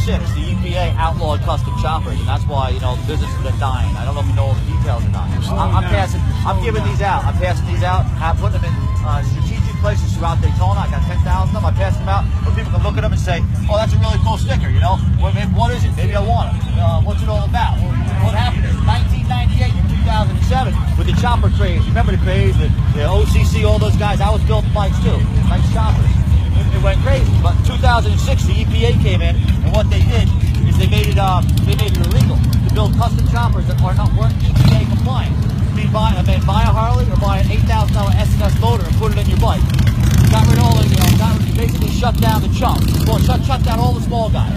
the EPA outlawed custom choppers, and that's why, you know, the business has been dying. I don't know if you know all the details or not. I'm giving these out. I'm passing these out. I'm putting them in strategic places throughout Daytona. I got 10,000 of them. I pass them out where people can look at them and say, oh, that's a really cool sticker, you know? Well, maybe, what is it? Maybe I want it. What's it all about? Well, what happened in 1998 and 2007 with the chopper craze? You remember the craze? The OCC, all those guys? I was building bikes too. Nice choppers. It went crazy. But in 2006, the EPA came in, and what they did is they made it illegal to build custom choppers that weren't EPA compliant. Buy a Harley or buy an $8,000 SNS motor and put it in your bike. Got rid of all the, basically shut down the chump. Well, shut down all the small guys.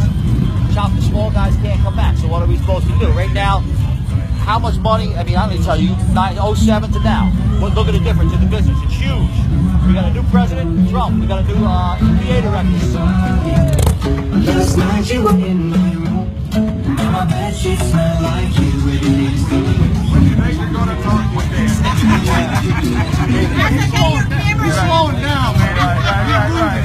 The small guys can't come back. So what are we supposed to do? Right now, how much money? I mean, I'm going to tell you, 07 to now. Look at the difference in the business. It's huge. We got a new president, Trump. We got a new EPA director. Last night you were in my room. Now I bet she smelled like you. You're slowing down, man. Right.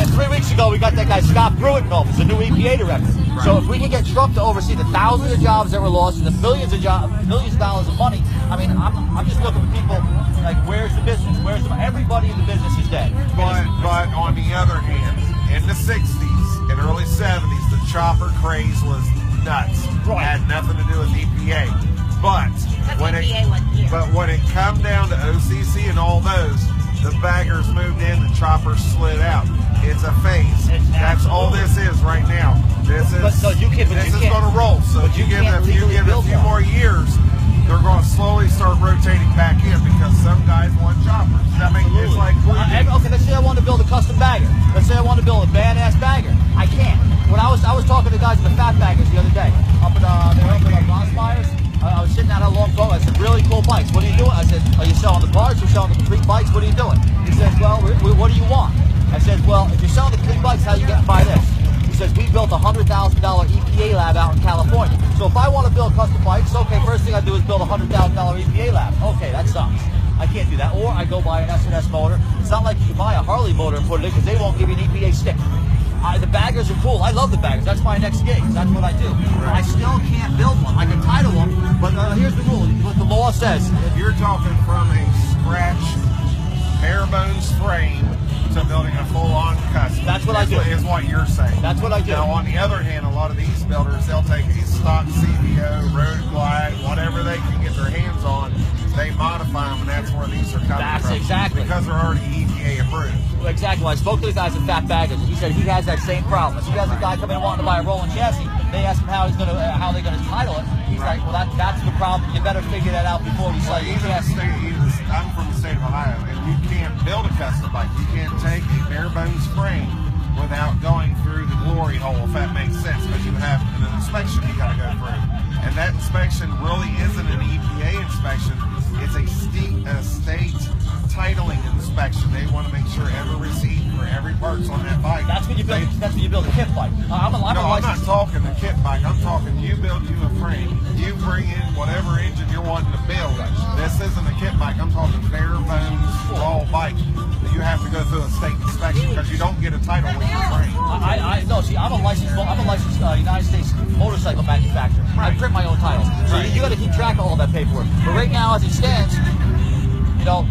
3 weeks ago, we got that guy Scott Pruitt in office, the new EPA director. Right. So if we can get Trump to oversee the thousands of jobs that were lost and the millions of dollars of money, I mean, I'm just looking for people like, where's the business? Everybody in the business is dead. But on the other hand, in the 60s and early 70s, the chopper craze was nuts. Right. It had nothing to do with EPA. But when it come down to OCC and all those, the baggers moved in, the choppers slid out. It's a phase. That's all this is right now. This is going to roll. So if you give a few more years, they're going to slowly start rotating back in because some guys want choppers. I mean, it's like okay, let's say I want to build a custom bagger. Let's say I want to build a badass bagger. I can't. When I was talking to guys in the fat baggers the other day, they were up at Bonspires. I was sitting out a long boat. I said, really cool bikes. What are you doing? I said, are you selling the parts? You're selling the complete bikes? What are you doing? He says, well, what do you want? I said, well, if you're selling the complete bikes, how do you get to buy this? He says, we built a $100,000 EPA lab out in California. So if I want to build custom bikes, okay, first thing I do is build a $100,000 EPA lab. Okay, that sucks. I can't do that. Or I go buy an SNS motor. It's not like you can buy a Harley motor and put it in because they won't give you an EPA stick. The baggers are cool. I love the baggers. That's my next gig. That's what I do. I still can't build one. I can title them, but here's the rule. What the law says. If you're talking from a scratch, bare bones frame to building a full-on custom. That's what I do. Is what you're saying. That's what I do. Now, on the other hand, a lot of these builders, they'll take a stock CVO, road glide, whatever they can get their hands on, they modify them, and that's where these are coming from. That's exactly. Because they're already EPA approved. Exactly. When I spoke to the guys at Fat Baggers, he said he has that same problem. If he has a guy come in wanting to buy a rolling chassis, they ask him how they're going to title it. He's like, well, that's the problem. You better figure that out before we sell you. I'm from the state of Ohio, and you can't build a custom bike. You can't take a bare bones frame without going through the glory hole, if that makes sense, because you have an inspection you got to go through. And that inspection really isn't an EPA inspection. It's a state titling inspection. They want to make sure every receipt for every part's on that bike. That's when you build a kit bike. I'm not talking the kit bike. I'm talking you build you a frame. You bring in whatever engine you're wanting to build. This isn't a kit bike. I'm talking bare bones raw bike. You have to go through a state inspection because you don't get a title with your frame. No, see, I'm a licensed United States motorcycle manufacturer. Right. I print my own titles. So you got to keep track of all that paperwork. But right now, as it stands, you know,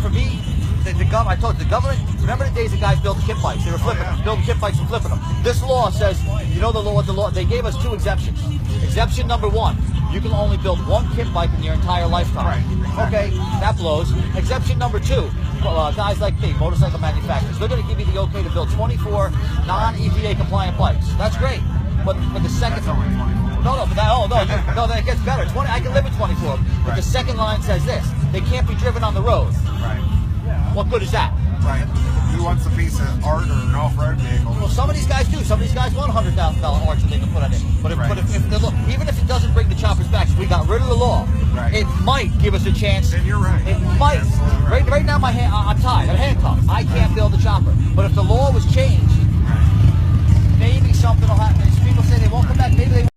for me, I told you, the government, remember the days the guys built kit bikes? They were flipping them, building kit bikes and flipping them. This law says, you know the law, they gave us 2 exemptions. Exemption number 1, you can only build 1 kit bike in your entire lifetime. Right. Okay, that blows. Exemption number 2, guys like me, motorcycle manufacturers, they're going to give you the okay to build 24 non-EPA compliant bikes. That's great. But the second... No, that gets better. 20, I can live with 24. But the second line says this: they can't be driven on the road. Right. What good is that? Right. Who wants a piece of art or an off-road vehicle? Well, some of these guys do. Some of these guys want $100,000 arts that they can put on it. But even if it doesn't bring the choppers back, so we got rid of the law, it might give us a chance. Then you're right. It might. Right now, I'm tied. I'm handcuffed. I can't build a chopper. But if the law was changed, maybe something will happen. People say they won't come back. Maybe they